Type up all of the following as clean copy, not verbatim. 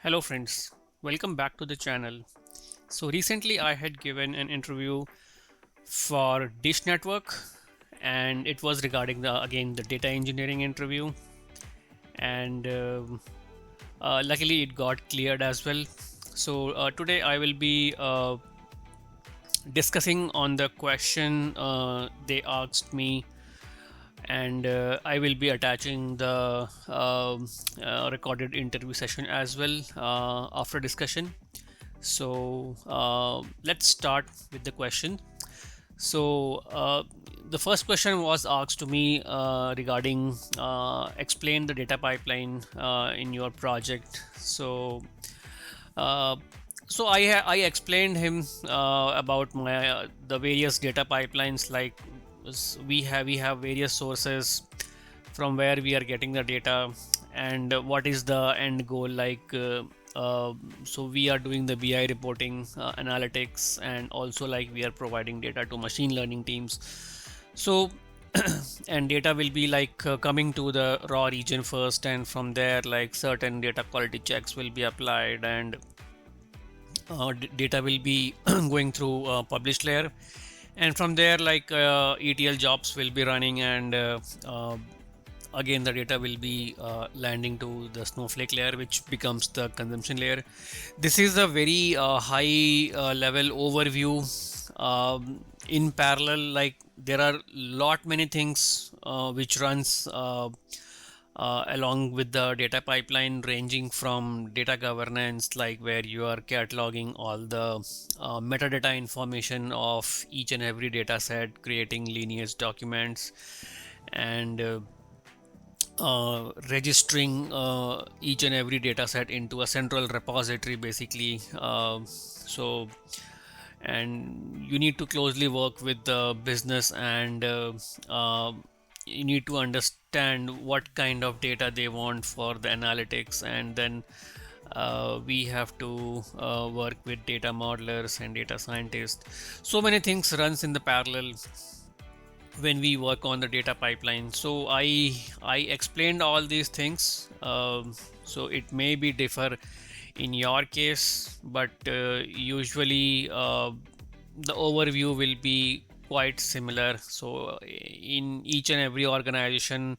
Hello friends, welcome back to the channel. So recently I had given an interview for DishNetwork and it was regarding the data engineering interview, and luckily it got cleared as well. So today I will be discussing on the question they asked me, and I will be attaching the recorded interview session as well after discussion. So let's start with the question. So the first question was asked to me regarding explain the data pipeline in your project. Uh, I explained him about my the various data pipelines. Like we have various sources from where we are getting the data, and what is the end goal. So we are doing the BI reporting, analytics, and also like we are providing data to machine learning teams. So and data will be like coming to the raw region first, and from there like certain data quality checks will be applied, and data will be going through published layer, and from there like ETL jobs will be running, and again the data will be landing to the Snowflake layer, which becomes the consumption layer. This is a very high level overview. In parallel, like there are lot many things which runs along with the data pipeline, ranging from data governance, like where you are cataloging all the metadata information of each and every data set, creating lineage documents, and registering each and every data set into a central repository basically. And you need to closely work with the business, and you need to understand what kind of data they want for the analytics, and then we have to work with data modelers and data scientists. So many things runs in the parallel when we work on the data pipeline. So I explained all these things. So it may be differ in your case, but usually the overview will be quite similar. So in each and every organization,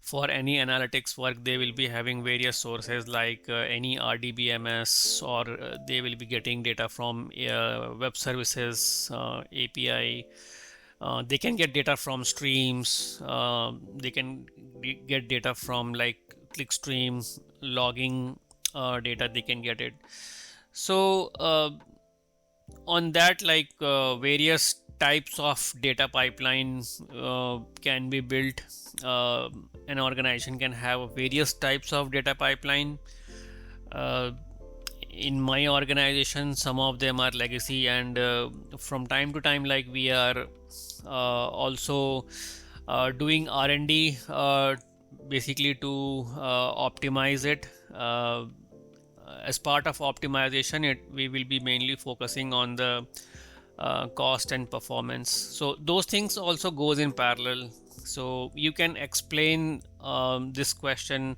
for any analytics work, they will be having various sources like any RDBMS, or they will be getting data from web services, API. They can get data from streams. They can get data from like clickstream logging data. They can get it. So on that, like various types of data pipeline can be built. An organization can have various types of data pipeline. Uh, in my organization, some of them are legacy, and from time to time, like we are also doing R&D basically to optimize it. As part of optimization, we will be mainly focusing on the cost and performance. So those things also goes in parallel. So you can explain this question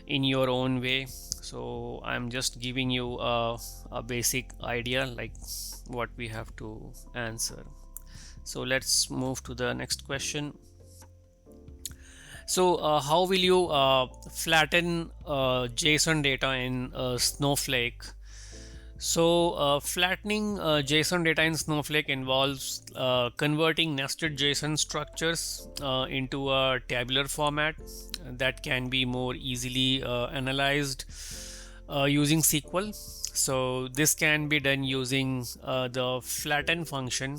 in your own way. So I'm just giving you a basic idea like what we have to answer. So let's move to the next question. So how will you flatten JSON data in Snowflake? So flattening JSON data in Snowflake involves converting nested JSON structures into a tabular format that can be more easily analyzed using SQL. So this can be done using the flatten function,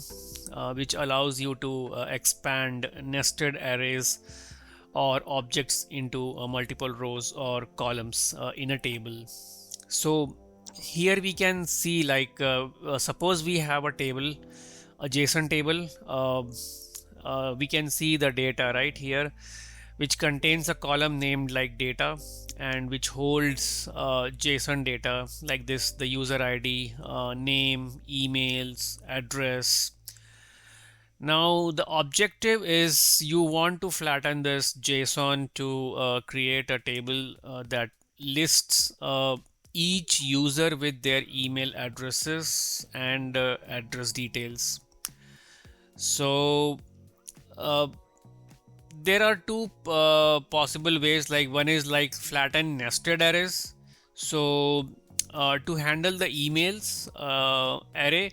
which allows you to expand nested arrays or objects into multiple rows or columns in a table. So here we can see like suppose we have a table, a JSON table. We can see the data right here, which contains a column named like data, and which holds JSON data like this: the user ID, name, emails, address. Now the objective is you want to flatten this JSON to create a table that lists each user with their email addresses and address details. So uh, there are two possible ways. Like one is like flattened nested arrays. So to handle the emails array,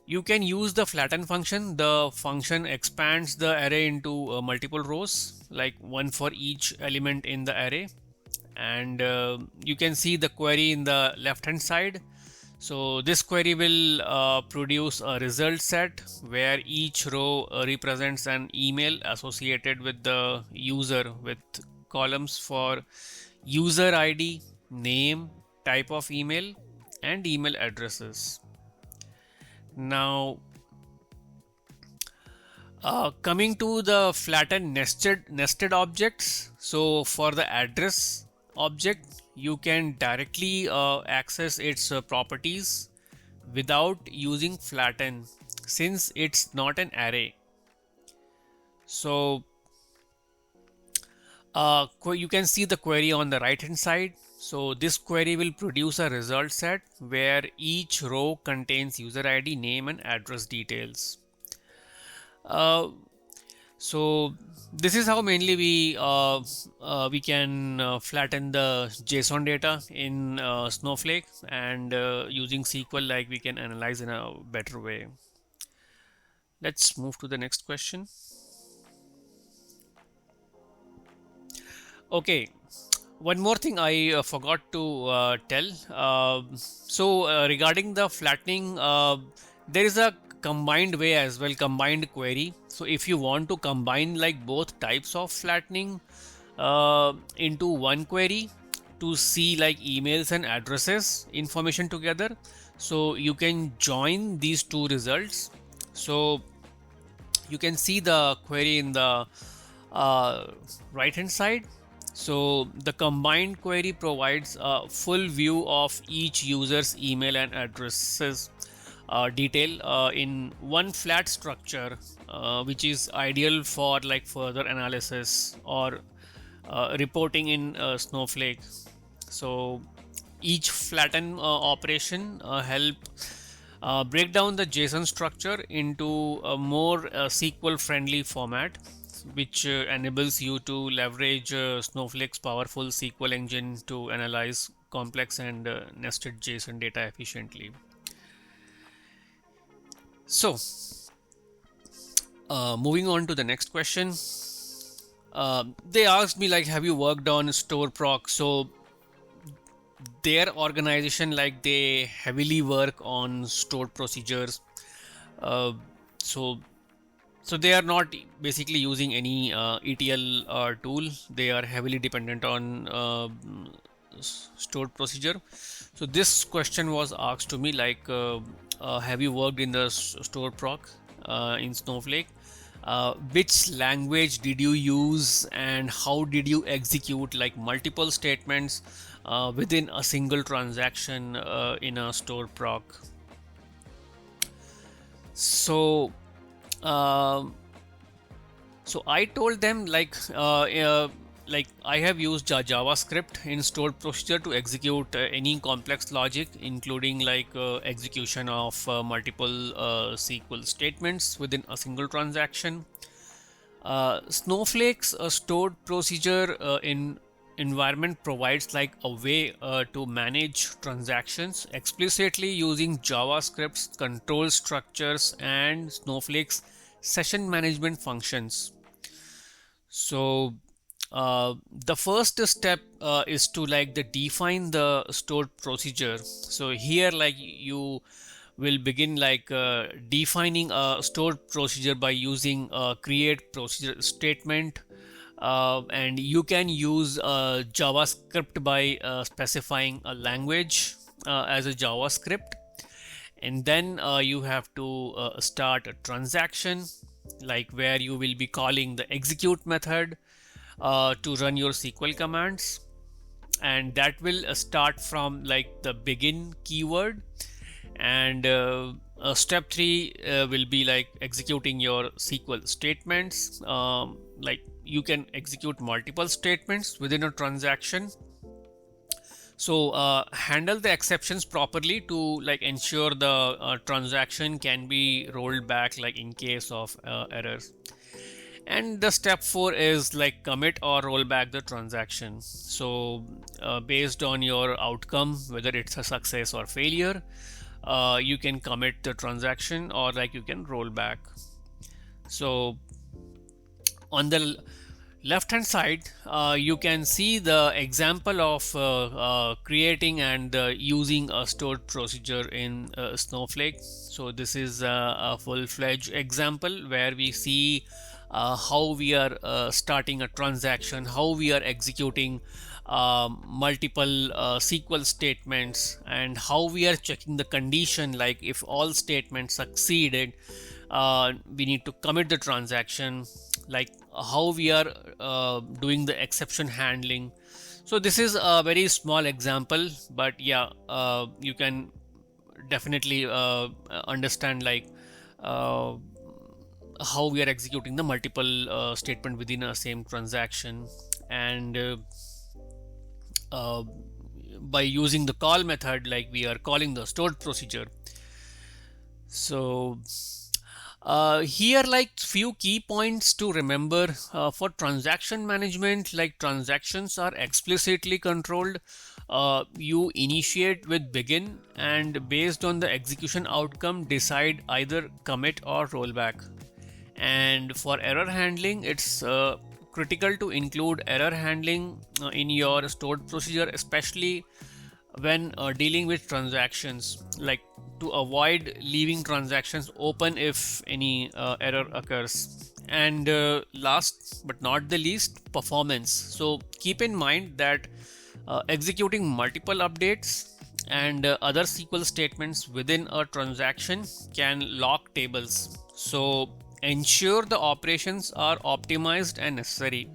you can use the flatten function. The function expands the array into multiple rows, like one for each element in the array. And you can see the query in the left hand side. So this query will produce a result set where each row represents an email associated with the user, with columns for user ID, name, type of email, and email addresses. Now coming to the flattened nested objects. So for the address object, you can directly access its properties without using flatten, since it's not an array. So you can see the query on the right hand side. So this query will produce a result set where each row contains user ID, name, and address details. So this is how mainly we can flatten the JSON data in Snowflake, and using SQL, like, we can analyze in a better way. Let's move to the next question. Okay, one more thing I forgot to tell. Regarding the flattening, there is a combined way as well, combined query. So if you want to combine like both types of flattening into one query to see like emails and addresses information together, so you can join these two results. So you can see the query in the right hand side. So the combined query provides a full view of each user's email and addresses detail in one flat structure, which is ideal for like further analysis or reporting in Snowflake. So each flatten operation help break down the JSON structure into a more SQL friendly format, which enables you to leverage Snowflake's powerful SQL engine to analyze complex and nested JSON data efficiently. So moving on to the next question, they asked me like, have you worked on store proc? So their organization, like, they heavily work on stored procedures. So they are not basically using any ETL tool. They are heavily dependent on stored procedure. So this question was asked to me like, have you worked in the store proc in Snowflake? Which language did you use, and how did you execute like multiple statements within a single transaction in a store proc? So I told them like I have used JavaScript in stored procedure to execute any complex logic, including like execution of multiple SQL statements within a single transaction. Snowflake's stored procedure in environment provides like a way to manage transactions explicitly using JavaScript's control structures and Snowflake's session management functions. So the first step is to like define the stored procedure. So here like you will begin like defining a stored procedure by using a create procedure statement, and you can use JavaScript by specifying a language as a JavaScript, and then you have to start a transaction, like where you will be calling the execute method to run your SQL commands, and that will start from like the begin keyword. And step 3 will be like executing your SQL statements. Like you can execute multiple statements within a transaction. So handle the exceptions properly to like ensure the transaction can be rolled back like in case of errors. And the step 4 is like commit or roll back the transaction. So based on your outcome, whether it's a success or failure, you can commit the transaction or like you can roll back. So on the left hand side, you can see the example of creating and using a stored procedure in Snowflake. So this is a full-fledged example where we see how we are starting a transaction, how we are executing multiple SQL statements, and how we are checking the condition, like if all statements succeeded, we need to commit the transaction, like how we are doing the exception handling. So this is a very small example, but yeah, you can definitely understand like uh, how we are executing the multiple statement within a same transaction. And uh, by using the call method, like we are calling the stored procedure. So here like few key points to remember for transaction management, like transactions are explicitly controlled. You initiate with begin, and based on the execution outcome decide either commit or rollback. And for error handling, it's critical to include error handling in your stored procedure, especially when dealing with transactions, like to avoid leaving transactions open if any error occurs. And last but not the least, performance. So keep in mind that executing multiple updates and other SQL statements within a transaction can lock tables. So ensure the operations are optimized and necessary.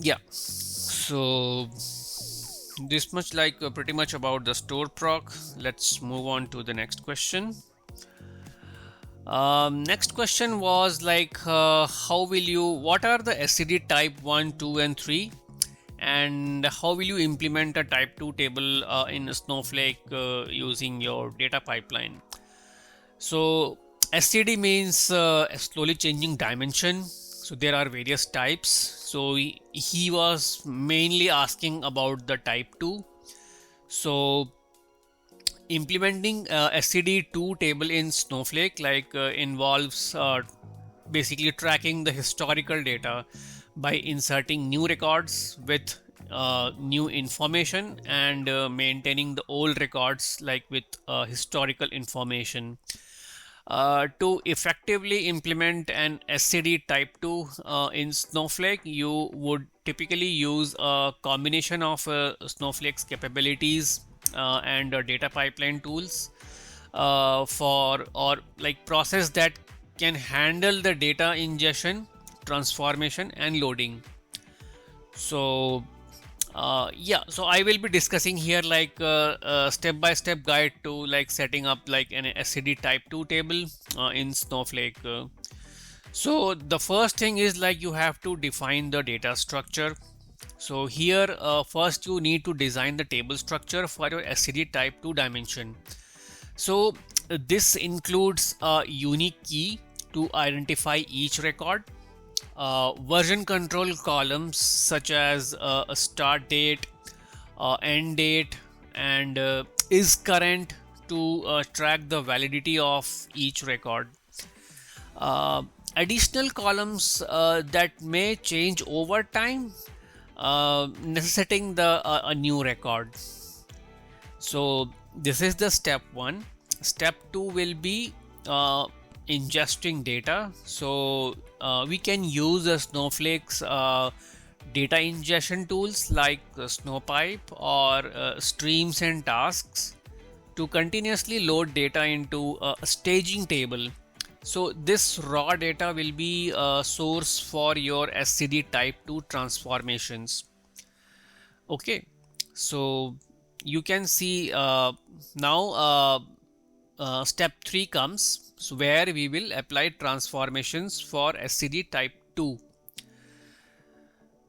Yeah. So this much like pretty much about the store proc. Let's move on to the next question. Next question was like what are the SCD type 1, 2 and 3, and how will you implement a type 2 table in Snowflake using your data pipeline? So SCD means slowly changing dimension. So there are various types. So he was mainly asking about the type 2. So implementing SCD2 table in Snowflake like involves basically tracking the historical data by inserting new records with new information, and maintaining the old records like with historical information. To effectively implement an SCD type 2 in Snowflake, you would typically use a combination of Snowflake's capabilities and data pipeline tools for or like process that can handle the data ingestion, transformation and loading. So yeah, so I will be discussing here like step-by-step guide to like setting up like an SCD type 2 table in Snowflake. So the first thing is like you have to define the data structure. So here first you need to design the table structure for your SCD type 2 dimension. So this includes a unique key to identify each record, version control columns such as a start date, end date, and is current to track the validity of each record. Uh, Additional columns that may change over time, necessitating a new record. So this is the step 1. Step 2 will be ingesting data. So we can use the Snowflake's data ingestion tools like Snowpipe or streams and tasks to continuously load data into a staging table. So this raw data will be a source for your SCD type 2 transformations. Okay, so you can see now step 3 comes, so where we will apply transformations for SCD type 2.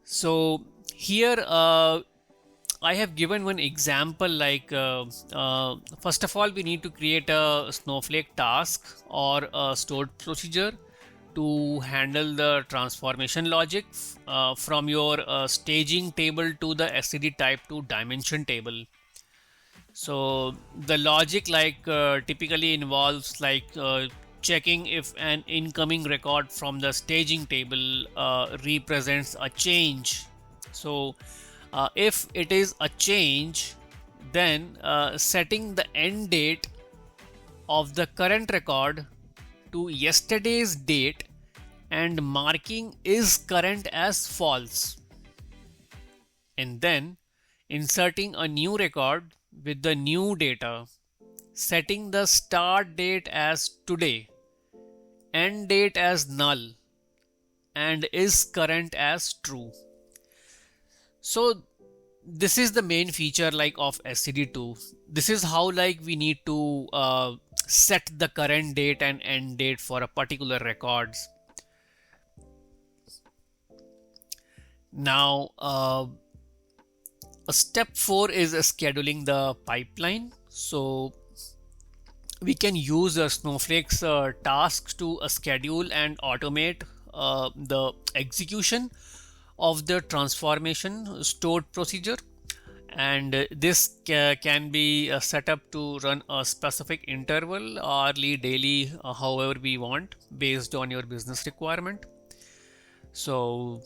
So Here I have given one example, like first of all we need to create a Snowflake task or a stored procedure to handle the transformation logic from your staging table to the SCD type to dimension table. So the logic typically involves checking if an incoming record from the staging table represents a change. So if it is a change, then setting the end date of the current record to yesterday's date and marking is current as false, and then inserting a new record with the new data, setting the start date as today, end date as null, and is current as true. So this is the main feature of SCD2. This is how we need to set the current date and end date for a particular records. Now step 4 is scheduling the pipeline. So we can use Snowflake's tasks to schedule and automate the execution of the transformation stored procedure, and this can be set up to run a specific interval, hourly, daily, however we want based on your business requirement. So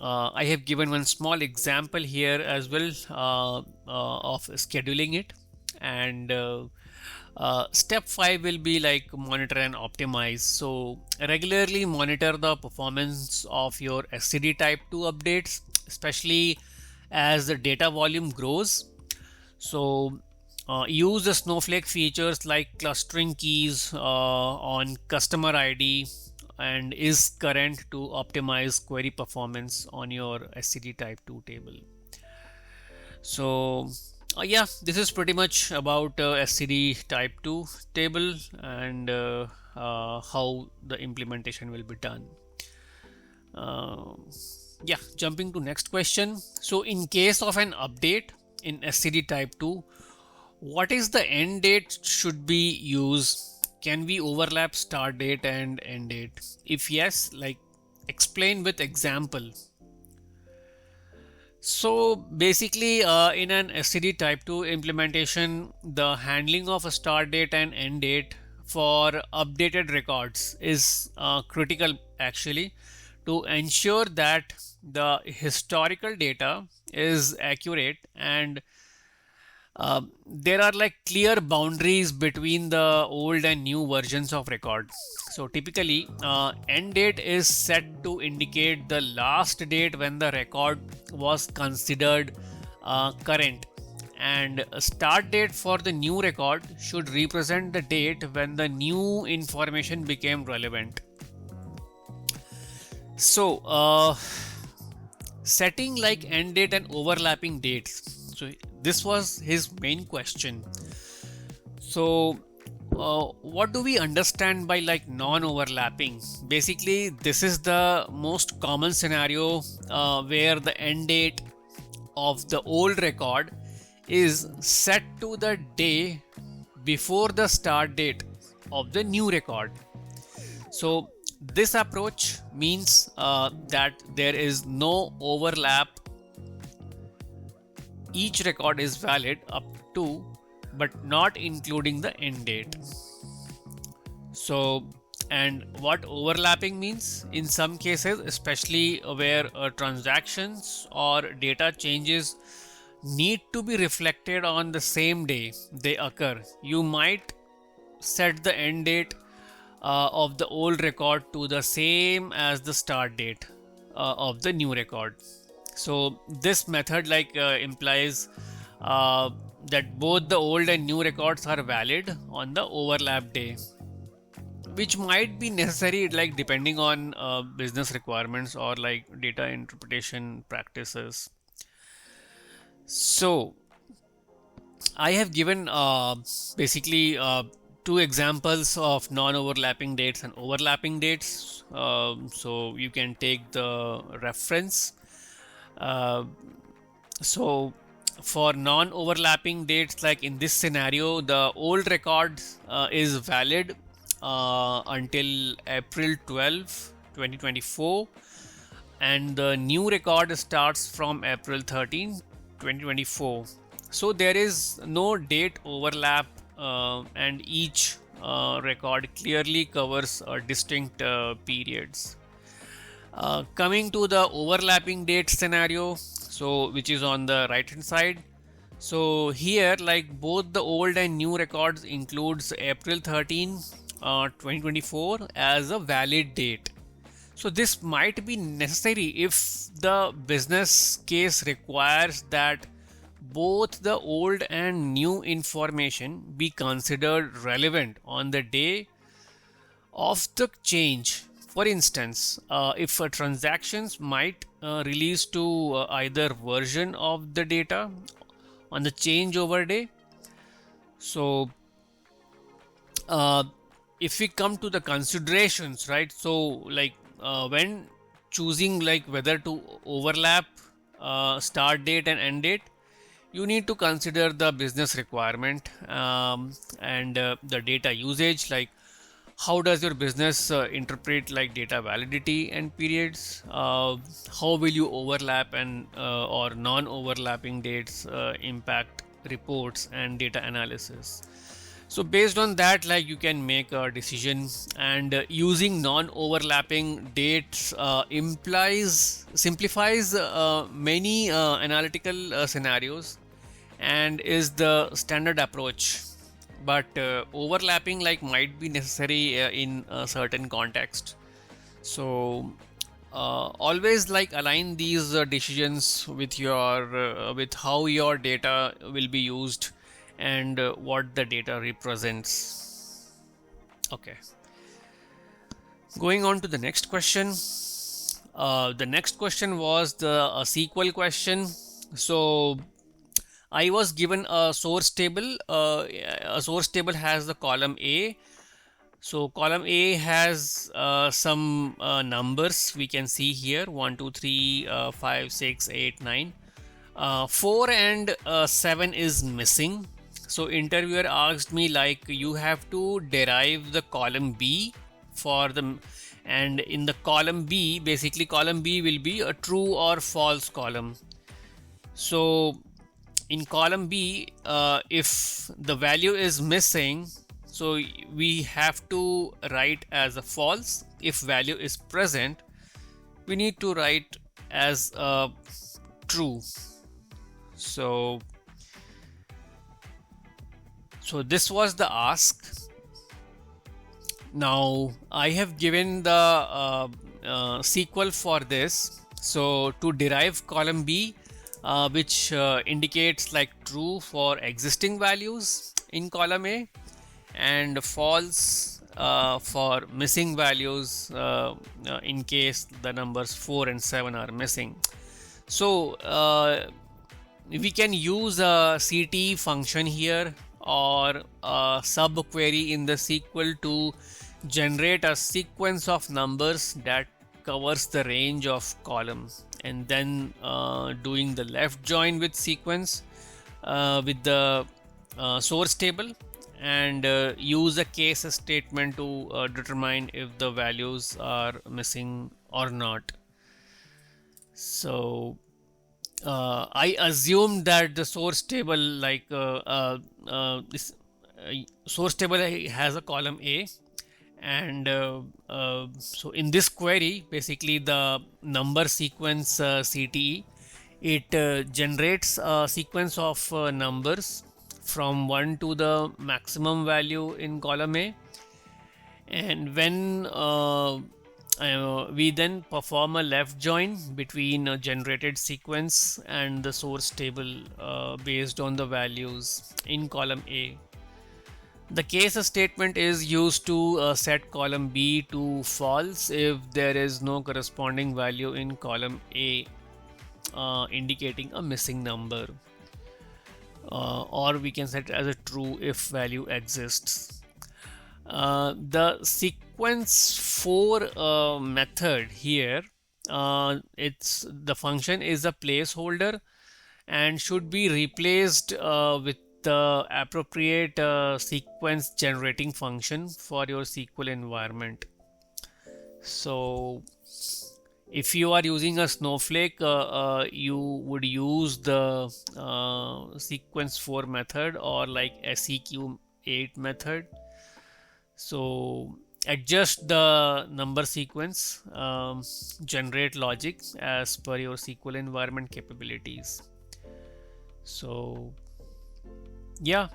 I have given one small example here as well of scheduling it, and step 5 will be monitor and optimize. So regularly monitor the performance of your SCD type 2 updates, especially as the data volume grows. So use the Snowflake features like clustering keys on customer ID and is current to optimize query performance on your SCD type 2 table. So yeah, this is pretty much about SCD type 2 table and how the implementation will be done. Yeah, jumping to next question. So in case of an update in SCD type 2, what is the end date should be used? Can we overlap start date and end date? If yes, explain with example. So basically in an SCD type 2 implementation, the handling of a start date and end date for updated records is critical actually, to ensure that the historical data is accurate and there are clear boundaries between the old and new versions of record. So typically end date is set to indicate the last date when the record was considered current, and a start date for the new record should represent the date when the new information became relevant. So setting end date and overlapping dates. So this was his main question. So what do we understand by non-overlapping? Basically this is the most common scenario where the end date of the old record is set to the day before the start date of the new record. So this approach means that there is no overlap. Each record is valid up to but not including the end date. So, and what overlapping means? In some cases, especially where transactions or data changes need to be reflected on the same day they occur, you might set the end date of the old record to the same as the start date of the new record. So this method implies that both the old and new records are valid on the overlap day, which might be necessary depending on business requirements or data interpretation practices. So I have given basically 2 examples of non-overlapping dates and overlapping dates. So you can take the reference. So for non-overlapping dates, like in this scenario, the old record is valid until April 12, 2024, and the new record starts from April 13, 2024. So there is no date overlap, and each record clearly covers distinct periods. Coming to the overlapping date scenario, so which is on the right hand side. So here, like both the old and new records includes April 13, 2024 as a valid date. So this might be necessary if the business case requires that both the old and new information be considered relevant on the day of the change. For instance, if transactions might release to either version of the data on the changeover day. So uh, if we come to the considerations, right? So like when choosing like whether to overlap start date and end date, you need to consider the business requirement, and the data usage, like how does your business interpret like data validity and periods, how will you overlap and or non-overlapping dates impact reports and data analysis. So based on that, like you can make a decision, and using non-overlapping dates implies simplifies many analytical scenarios and is the standard approach, but overlapping like might be necessary in a certain context. So always like align these decisions with your with how your data will be used and what the data represents. Okay, going on to the next question. The next question was the SQL question. So I was given a source table. A source table has the column A. So column A has some numbers we can see here: 1, 2, 3, 5, 6, 8, 9. 4 and 7 is missing. So interviewer asked me like you have to derive the column B for the, and in the column B, basically column B will be a true or false column. So in column B, if the value is missing, so we have to write as a false. If value is present, we need to write as a true. So this was the ask. Now I have given the SQL for this. So to derive column B, which indicates like true for existing values in column A, and false for missing values in case the numbers 4 and 7 are missing. So we can use a CT function here or a subquery in the SQL to generate a sequence of numbers that covers the range of columns, and then doing the left join with sequence with the source table, and use a case statement to determine if the values are missing or not. So I assume that the source table this source table has a column A, and so in this query, basically the number sequence CTE, it generates a sequence of numbers from 1 to the maximum value in column A, and when we then perform a left join between a generated sequence and the source table based on the values in column A. The case statement is used to set column B to false if there is no corresponding value in column A, indicating a missing number, or we can set it as a true if value exists. The sequence for method here, it's the function is a placeholder, and should be replaced with the appropriate sequence generating function for your SQL environment. So if you are using a Snowflake, you would use the sequence 4 method or like seq8 method. So adjust the number sequence, generate logic as per your SQL environment capabilities. So yeah,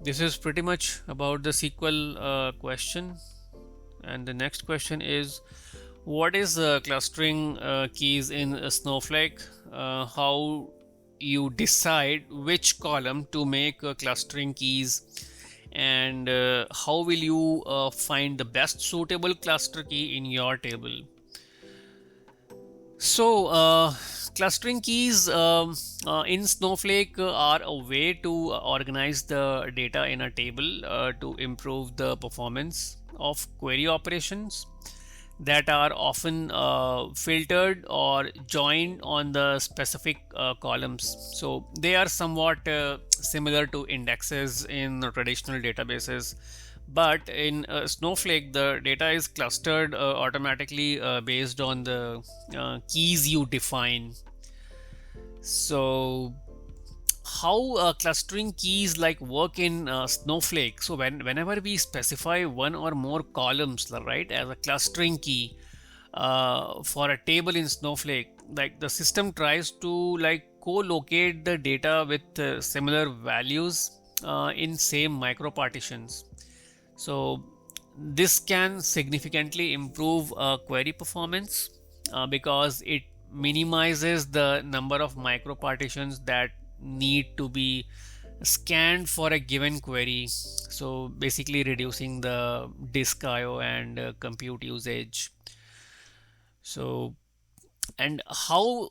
this is pretty much about the SQL question. And the next question is, what is clustering keys in Snowflake? How you decide which column to make clustering keys, and how will you find the best suitable cluster key in your table? So clustering keys in Snowflake are a way to organize the data in a table to improve the performance of query operations that are often filtered or joined on the specific columns. So they are somewhat similar to indexes in traditional databases, but in Snowflake the data is clustered automatically based on the keys you define. So how clustering keys like work in Snowflake? So whenever we specify one or more columns, right, as a clustering key for a table in Snowflake, like the system tries to like co-locate the data with similar values in same micro partitions. So this can significantly improve query performance because it minimizes the number of micro partitions that need to be scanned for a given query. So basically reducing the disk IO and compute usage. So and how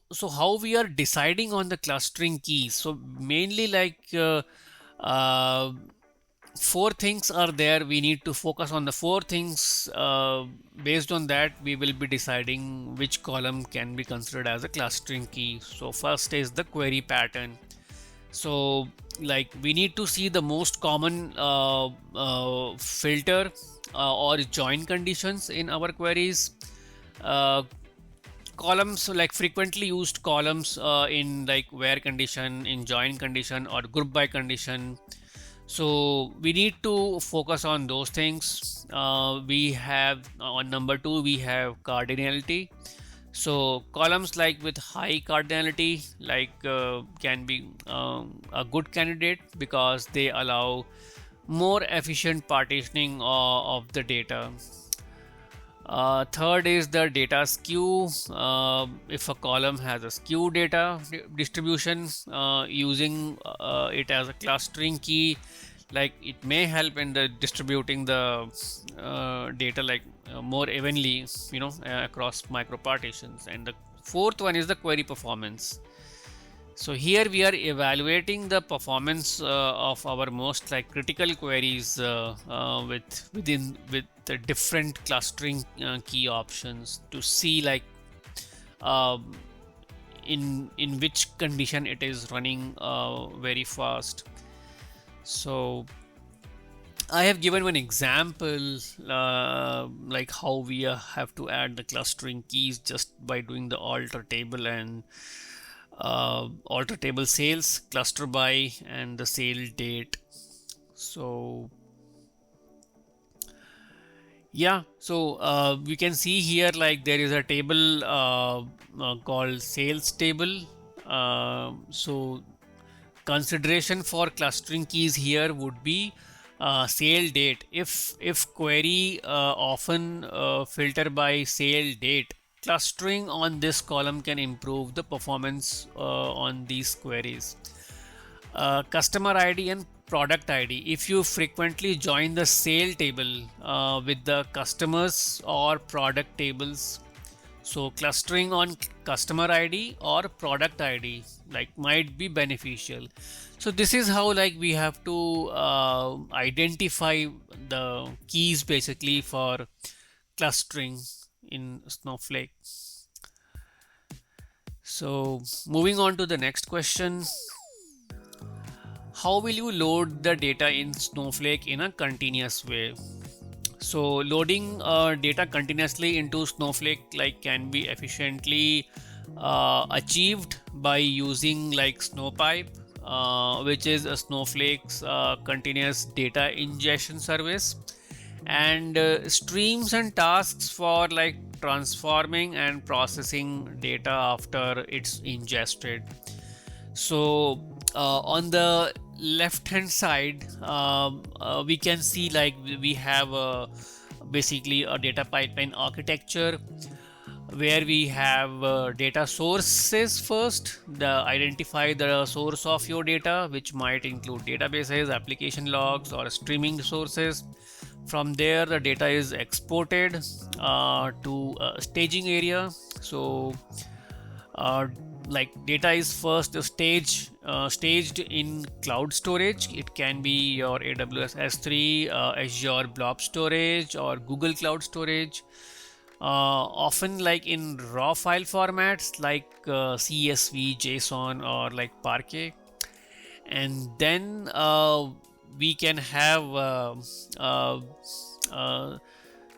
we are deciding on the clustering keys? So mainly like uh, four things are there. We need to focus on the four things. Based on that we will be deciding which column can be considered as a clustering key. So first is the query pattern. So like we need to see the most common filter or join conditions in our queries. uh, Columns, like frequently used columns in like where condition, in join condition, or group by condition. So we need to focus on those things. We have on number two we have cardinality. So columns like with high cardinality like can be a good candidate because they allow more efficient partitioning of the data. Third is the data skew. If a column has a skew data distribution, using it as a clustering key, like it may help in the distributing the data like more evenly, across micro partitions. And the fourth one is the query performance. So here we are evaluating the performance of our most like critical queries with the different clustering key options to see like um, in which condition it is running very fast. So I have given one example like how we have to add the clustering keys just by doing the alter table and alter table sales, cluster by, and the sale date. So yeah, so we can see here like there is a table called sales table. So consideration for clustering keys here would be sale date. If query often filter by sale date, clustering on this column can improve the performance on these queries. Customer ID and product ID. If you frequently join the sale table with the customers or product tables, so clustering on customer ID or product ID like might be beneficial. So this is how like we have to identify the keys basically for clustering in Snowflake. So moving on to the next question. How will you load the data in Snowflake in a continuous way? So loading data continuously into Snowflake can be efficiently achieved by using Snowpipe, which is a Snowflake's continuous data ingestion service, and streams and tasks for transforming and processing data after it's ingested. So on the left hand side, we can see we have basically a data pipeline architecture where we have data sources. First, identify the source of your data, which might include databases, application logs, or streaming sources. From there, the data is exported to a staging area. So data is first staged in cloud storage. It can be your AWS S3, Azure Blob Storage, or Google Cloud Storage. Often in raw file formats CSV, JSON, or Parquet. And then we can have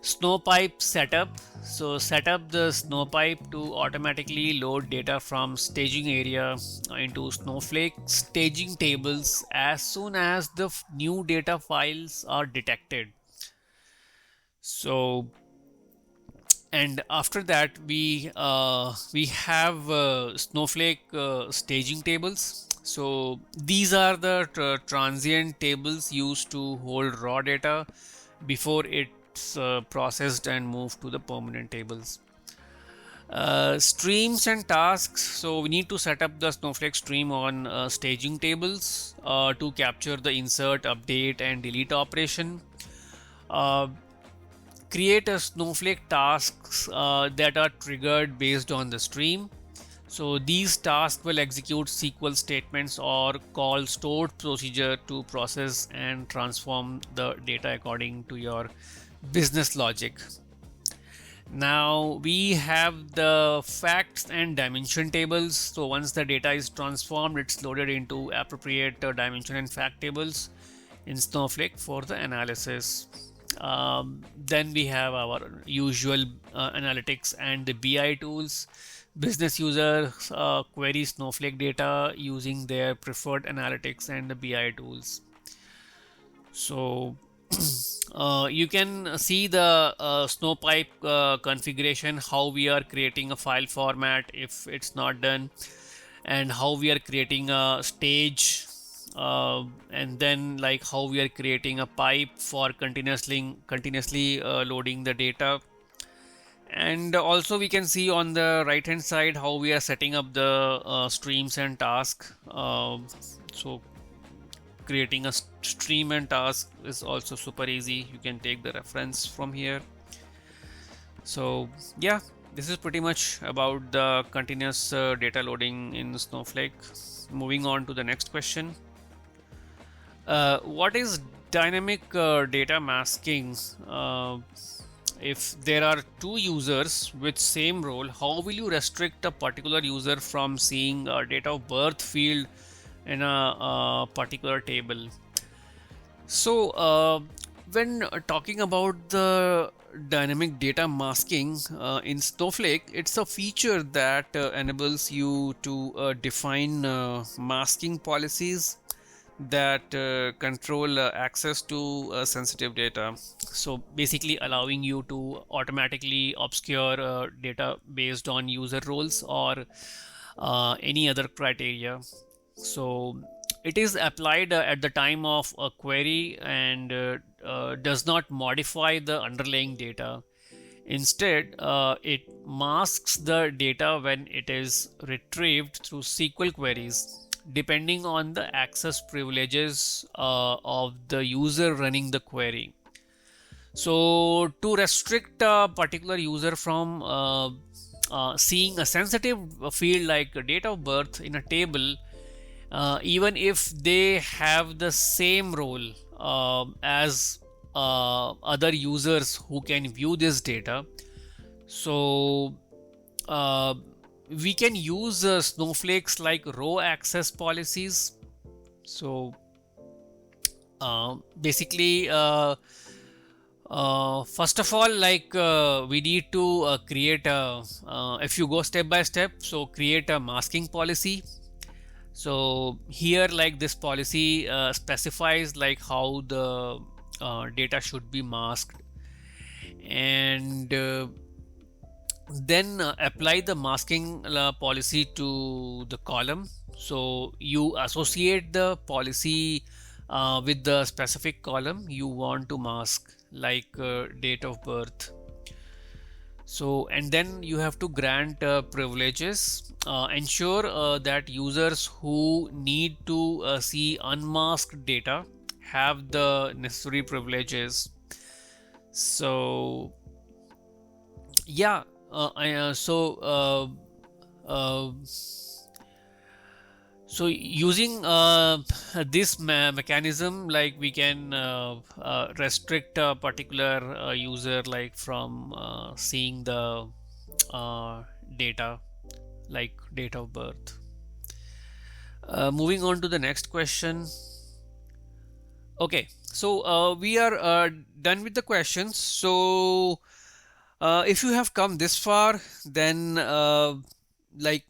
Snowpipe setup. So set up the Snowpipe to automatically load data from staging area into Snowflake staging tables as soon as the new data files are detected. So, and after that we have Snowflake staging tables. So these are the transient tables used to hold raw data before it's processed and moved to the permanent tables. Streams and tasks. So we need to set up the Snowflake stream on staging tables to capture the insert, update, and delete operation. Create a Snowflake tasks that are triggered based on the stream. So these tasks will execute SQL statements or call stored procedure to process and transform the data according to your business logic. Now we have the facts and dimension tables. So once the data is transformed, it's loaded into appropriate dimension and fact tables in Snowflake for the analysis. Then we have our usual analytics and the BI tools. Business users query Snowflake data using their preferred analytics and the BI tools. So you can see the Snowpipe configuration, how we are creating a file format if it's not done, and how we are creating a stage, and then how we are creating a pipe for continuously loading the data. And also we can see on the right hand side how we are setting up the streams and task. So creating a stream and task is also super easy. You can take the reference from here. So yeah, this is pretty much about the continuous data loading in Snowflake. Moving on to the next question. What is dynamic data masking? If there are two users with same role, how will you restrict a particular user from seeing a date of birth field in a particular table? So when talking about the dynamic data masking in Snowflake, it's a feature that enables you to define masking policies that control access to sensitive data. So basically allowing you to automatically obscure data based on user roles or any other criteria. So it is applied at the time of a query and does not modify the underlying data. Instead, it masks the data when it is retrieved through SQL queries, depending on the access privileges of the user running the query. So to restrict a particular user from seeing a sensitive field like a date of birth in a table, even if they have the same role as other users who can view this data, so we can use snowflakes like row access policies. So basically, first of all, like we need to create a, if you go step by step, so create a masking policy. So here, like this policy specifies like how the data should be masked, and then apply the masking policy to the column. So you associate the policy with the specific column you want to mask, like date of birth. So and then you have to grant privileges, ensure that users who need to see unmasked data have the necessary privileges. So yeah, uh, so using this mechanism, like we can restrict a particular user like from seeing the uh, data, like date of birth. Moving on to the next question. Okay, so we are done with the questions. So if you have come this far, then like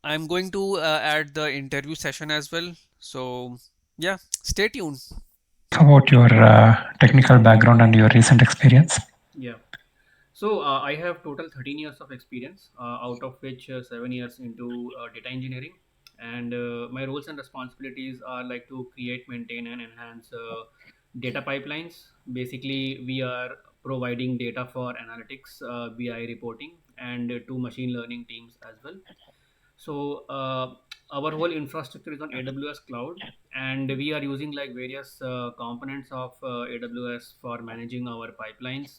I'm going to add the interview session as well. So yeah, stay tuned. About your technical background and your recent experience. Yeah. So I have total 13 years of experience, out of which 7 years into data engineering. And my roles and responsibilities are like to create, maintain, and enhance data pipelines. Basically, we are providing data for analytics, BI reporting, and to machine learning teams as well. So our whole infrastructure is on AWS cloud, and we are using like various components of AWS for managing our pipelines,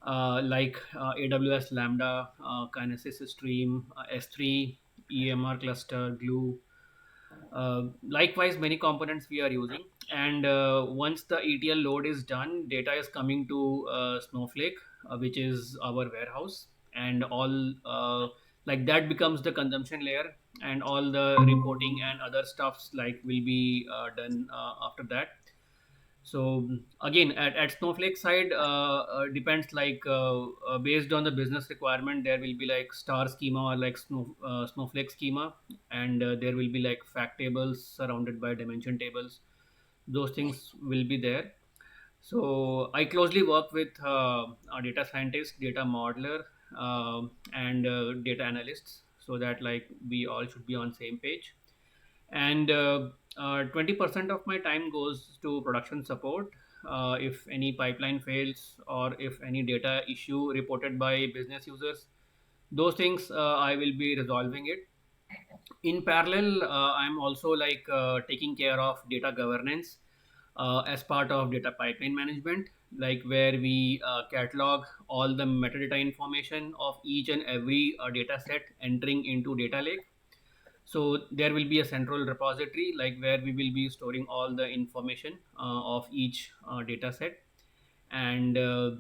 like AWS Lambda, Kinesis Stream, S3, EMR cluster, Glue. Likewise, many components we are using. And once the ETL load is done, data is coming to Snowflake, which is our warehouse, and all like that becomes the consumption layer, and all the reporting and other stuffs like will be done after that. So again, at Snowflake side, depends like based on the business requirement, there will be like star schema or like Snowflake schema, and there will be like fact tables surrounded by dimension tables. Those things will be there. So I closely work with a data scientist, data modeler, and data analysts, so that like we all should be on same page. And 20% of my time goes to production support. If any pipeline fails or if any data issue reported by business users, those things I will be resolving it. In parallel, I'm also like taking care of data governance as part of data pipeline management, like where we catalog all the metadata information of each and every data set entering into data lake. So there will be a central repository, like where we will be storing all the information of each data set, and uh,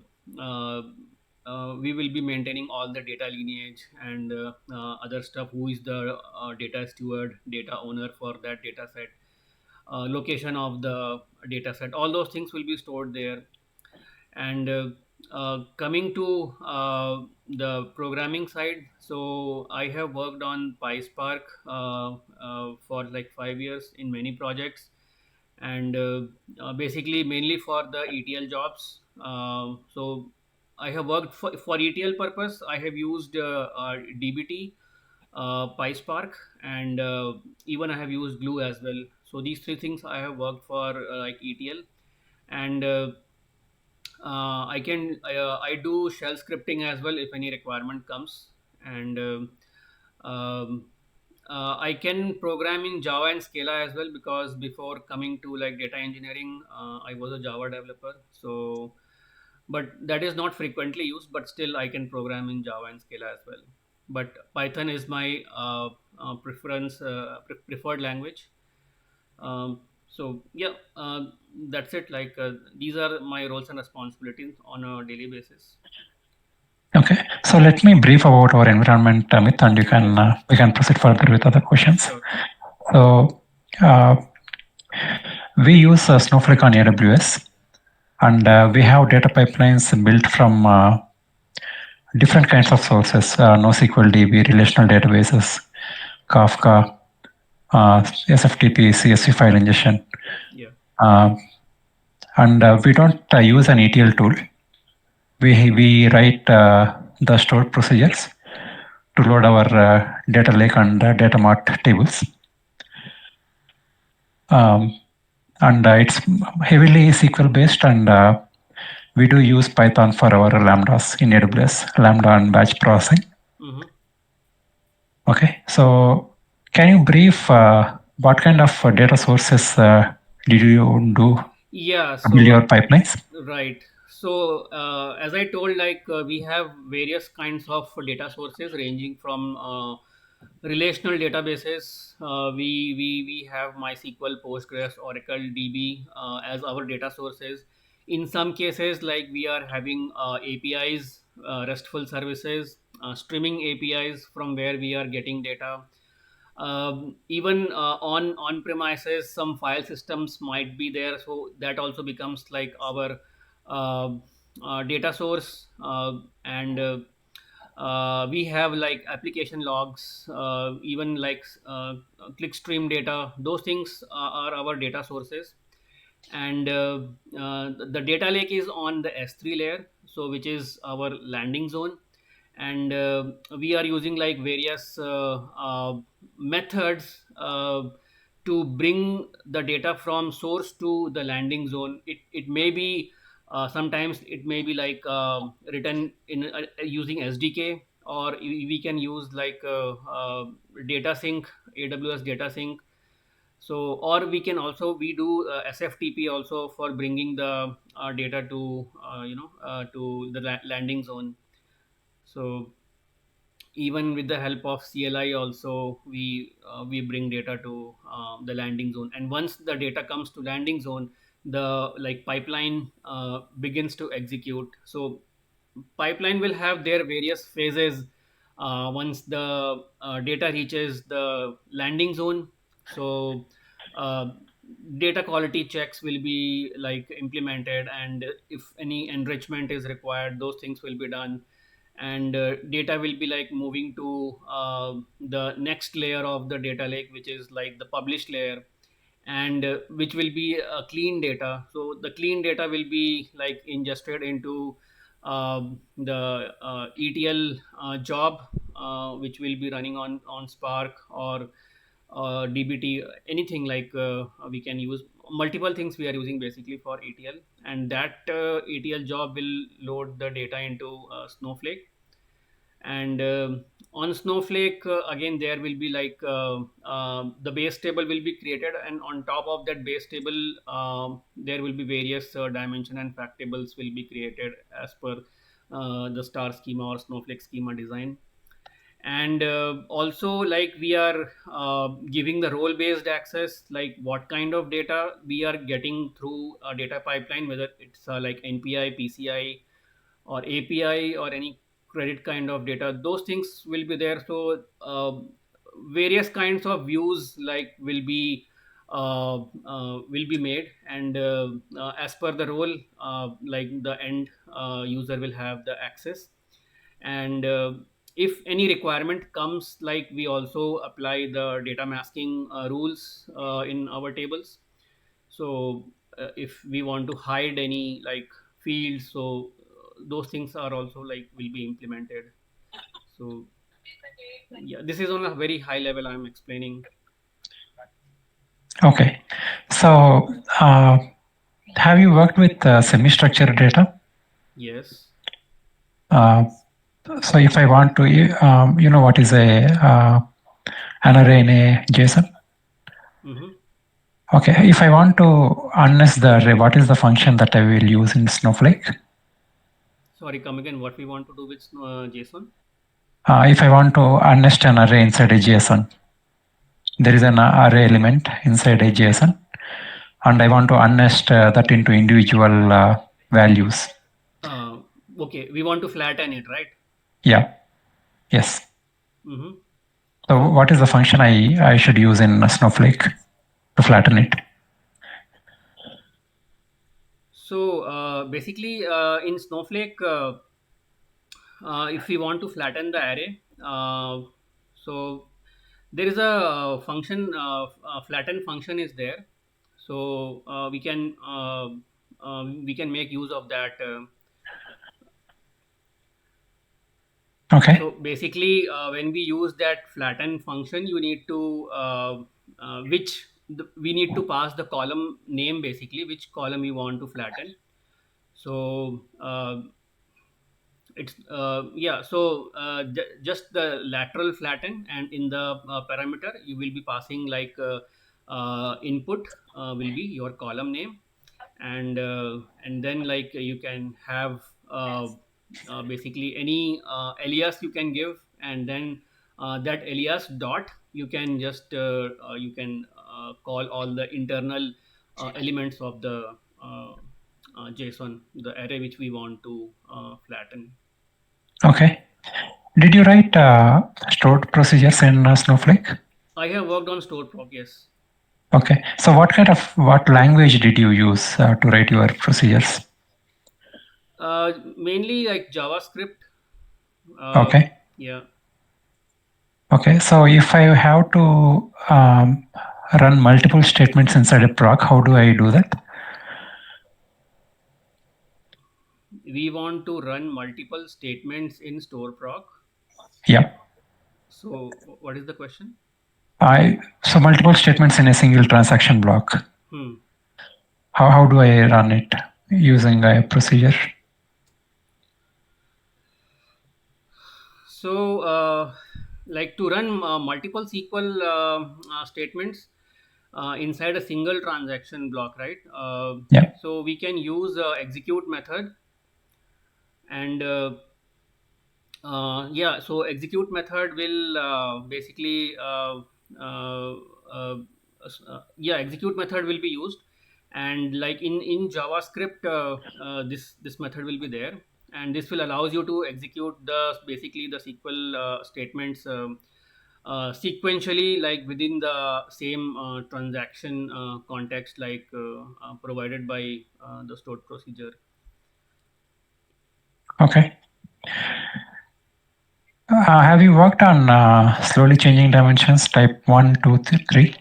we will be maintaining all the data lineage and other stuff. Who is the data steward, data owner for that data set, location of the data set, all those things will be stored there. And coming to the programming side, so I have worked on PySpark for like 5 years in many projects, and basically mainly for the ETL jobs. So I have worked for ETL purpose. I have used DBT, PySpark, and even I have used Glue as well. So these three things I have worked for like ETL. And I do shell scripting as well if any requirement comes. And um, I can program in Java and Scala as well, because before coming to like data engineering, I was a Java developer. So but that is not frequently used, but still I can program in Java and Scala as well. But Python is my preferred language. So yeah, that's it. Like these are my roles and responsibilities on a daily basis. Okay. So let me brief about our environment, Amit, and we can proceed further with other questions. Sure. So we use Snowflake on AWS, and we have data pipelines built from different kinds of sources: NoSQL DB, relational databases, Kafka, SFTP, CSV file ingestion. Yeah. And we don't use an ETL tool. We write the stored procedures to load our data lake and data mart tables. And it's heavily SQL based, and we do use Python for our lambdas in AWS, lambda and batch processing. Mm-hmm. Okay, so can you brief what kind of data sources did you do Yeah. to build So your pipelines? right. So as I told, like we have various kinds of data sources ranging from relational databases. We have MySQL, Postgres, Oracle, DB as our data sources. In some cases, like we are having APIs, RESTful services, streaming APIs from where we are getting data. Even on premises, some file systems might be there, so that also becomes like our uh, data source. And we have like application logs, even like clickstream data. Those things are our data sources. And the data lake is on the S3 layer, so which is our landing zone. And we are using like various methods to bring the data from source to the landing zone. It may be sometimes it may be like written in using SDK, or we can use like data sync, AWS data sync. So, or we can also we do SFTP also for bringing the data to to the landing zone. So even with the help of CLI also, we bring data to the landing zone. And once the data comes to landing zone, the like pipeline begins to execute. So pipeline will have their various phases once the data reaches the landing zone. So uh, data quality checks will be like implemented, and if any enrichment is required, those things will be done. And data will be like moving to the next layer of the data lake, which is like the published layer, and which will be clean data. So the clean data will be like ingested into the ETL job, which will be running on Spark or DBT, anything like we can use multiple things we are using basically for ETL. And that ETL job will load the data into Snowflake. And on Snowflake, again, there will be like the base table will be created, and on top of that base table, there will be various dimension and fact tables will be created as per the star schema or Snowflake schema design. And also, like we are giving the role based access, like what kind of data we are getting through a data pipeline, whether it's like NPI, PCI, or API, or any credit kind of data. Those things will be there. So various kinds of views like will be made, and as per the role, like the end user will have the access. And if any requirement comes, like we also apply the data masking rules in our tables. So if we want to hide any like fields, so those things are also like will be implemented. So yeah, this is on a very high level I'm explaining. Okay, so have you worked with semi-structured data? Yes. Uh, so if I want to, you know what is a an array in a JSON? Mm-hmm. Okay, if I want to unnest the array, what is the function that I will use in Snowflake? Sorry, come again. What we want to do with JSON? If I want to unnest an array inside a JSON, there is an array element inside a JSON, and I want to unnest that into individual values. Okay, we want to flatten it, right? Yeah. Yes. Mm-hmm. So So what is the function I should use in Snowflake to flatten it? basically, in Snowflake, if we want to flatten the array, so there is a function, flatten function is there. So we can make use of that. Okay. So basically, when we use that flatten function, you need to we need to pass the column name, basically which column you want to flatten. So it's yeah so just the lateral flatten, and in the parameter you will be passing like input will be your column name, and then like you can have basically any alias you can give, and then that alias dot you can just you can call all the internal elements of the uh, JSON, the array which we want to flatten. Okay. Did you write stored procedures in Snowflake? I have worked on store proc, yes. Okay. So what language did you use to write your procedures? Mainly like JavaScript. Uh, Okay. yeah, Okay. So if I have to run multiple statements inside a proc, how do I do that? we want to run multiple statements in store proc. Yeah. So, what is the question? So multiple statements in a single transaction block. Hmm. How do I run it using a procedure? So, like to run multiple SQL statements inside a single transaction block, right? Yeah. So we can use execute method, and yeah, so execute method will basically yeah, execute method will be used, and like in JavaScript, this method will be there, and this will allows you to execute the basically the SQL statements sequentially, like within the same transaction context, like provided by the stored procedure. Okay. Have you worked on slowly changing dimensions type 1, 2, 3?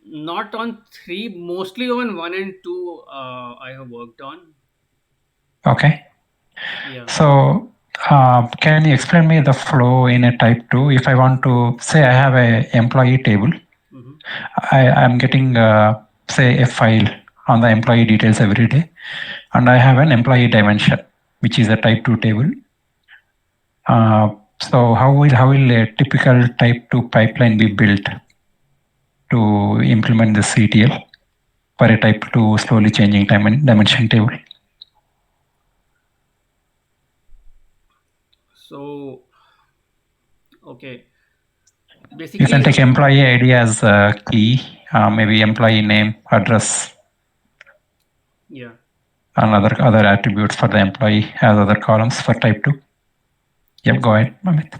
Not on three, mostly on one and two. I have worked on. Okay. Yeah. So can you explain me the flow in a type 2? If I want to say I have a employee table, Hmm. I'm getting say a file on the employee details every day, and I have an employee dimension, which is a type 2 table. So how will a typical type 2 pipeline be built to implement this CTL for a type 2 slowly changing dimension table? So, okay. You can Basically, take employee ID as a key, maybe employee name, address, yeah. and other attributes for the employee as other columns for type 2. Yep, go ahead, Amit.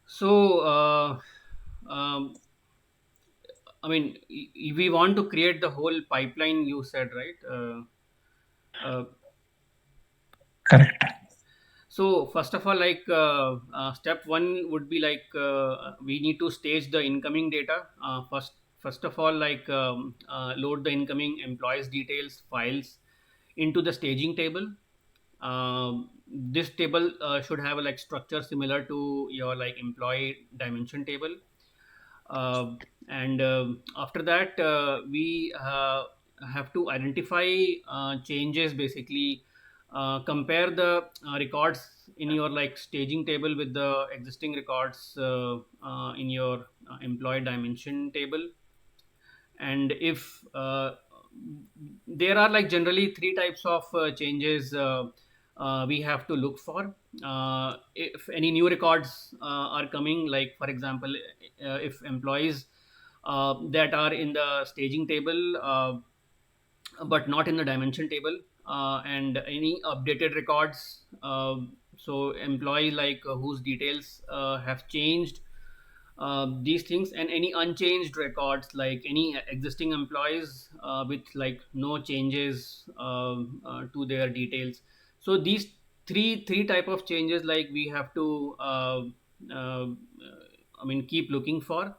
So, um, I mean, we want to create the whole pipeline. You said, right? Uh, Correct. so first of all, like step one would be like we need to stage the incoming data first. First of all, like load the incoming employees details files into the staging table. This table should have a like structure similar to your like employee dimension table. uh, and After that, we have to identify changes, basically compare the records in your like staging table with the existing records in your employee dimension table. And if there are like generally three types of changes we have to look for. If any new records are coming, like for example, if employees that are in the staging table but not in the dimension table. And any updated records, so employee like whose details have changed, these things, and any unchanged records like any existing employees with like no changes to their details. So these three type of changes like we have to uh, I mean keep looking for.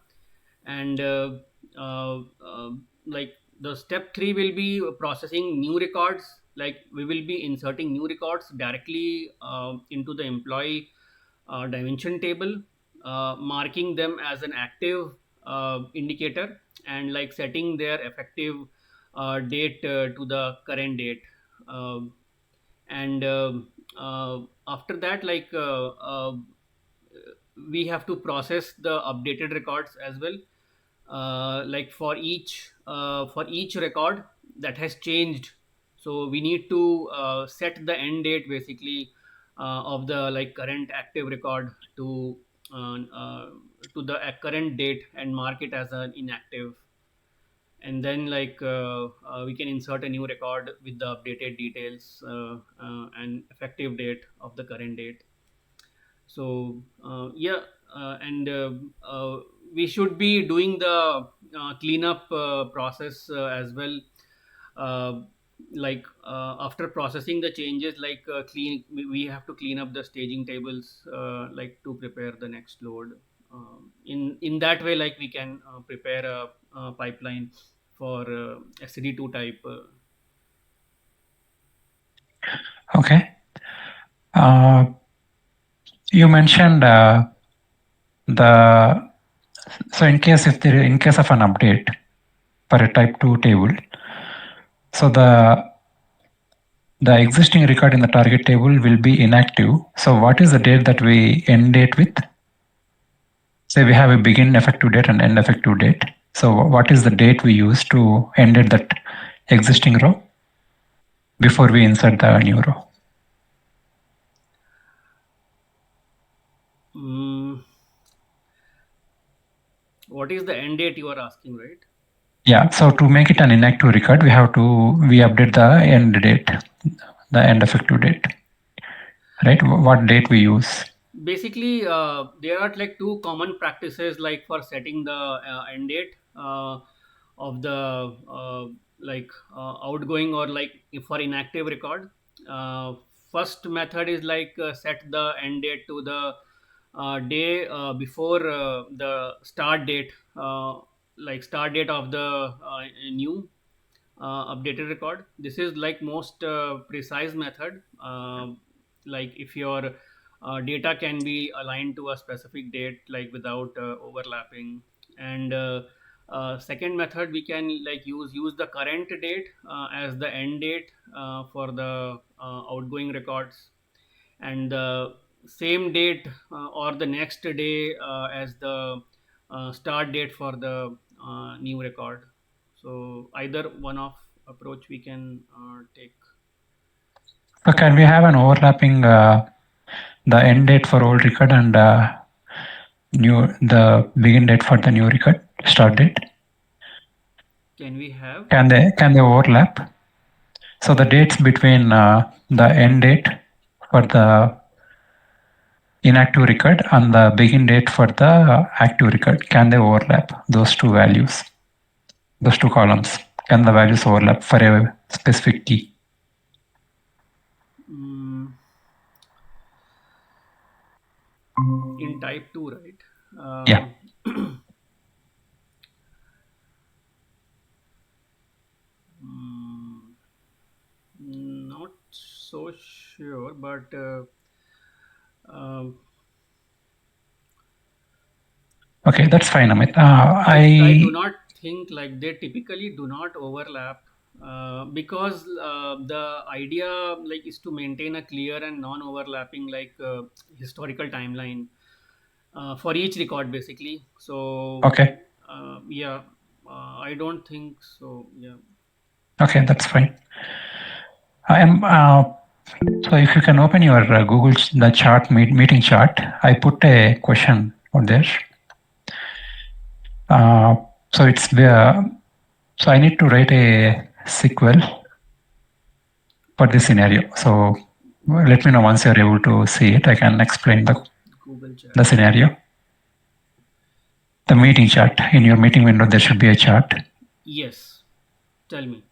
And uh, uh, like the step 3 will be processing new records, like we will be inserting new records directly into the employee dimension table, marking them as an active indicator, and like setting their effective date to the current date. Um and After that, like we have to process the updated records as well, like for each record that has changed. So we need to set the end date basically of the like current active record uh, uh, to the current date and mark it as an inactive. And then like we can insert a new record with the updated details and effective date of the current date. So yeah, and we should be doing the cleanup process as well. uh, like after processing the changes, like clean we have to clean up the staging tables like to prepare the next load. In that way, like we can prepare a pipeline for SCD2 type. Okay. You mentioned the so in case of an update for a type 2 table, so the existing record in the target table will be inactive. So what is the date that we end date with? Say we have a begin effective date and end effective date. So what is the date we use to end it that existing row before we insert the new row? Mm, what is the end date you are asking, right? Yeah, so to make it an inactive record, we update the end date, the end effective date, right? What date we use? Basically there are like two common practices like for setting the end date of the like outgoing or like if for inactive record. uh, First method is like set the end date to the day before the start date, like start date of the new updated record. This is like most precise method. Like if your data can be aligned to a specific date, like without overlapping. And second method, we can like use the current date as the end date for the outgoing records, and the same date or the next day as the start date for the new record. So either one of approach we can take. So can we have an overlapping the end date for old record and the begin date for the new record start date? Can we have? Can they overlap? So the dates between the end date for the inactive record and the begin date for the active record, can they overlap those two values, those two columns? Can the values overlap for a specific key? mm, in type 2, right? Yeah. mm, Not so sure, but um, Okay, that's fine, Amit. I do I not think like they typically do not overlap because the idea like is to maintain a clear and non-overlapping like historical timeline for each record basically. So okay. yeah, I don't think so. Yeah. Okay, that's fine. I am. So if you can open your Google the chart meeting chart, I put a question out there. Uh, so it's so I need to write a SQL for this scenario. So let me know once you're able to see it. I can explain Google chat. the scenario. The meeting chart. In your meeting window, there should be a chart. Yes. Tell me.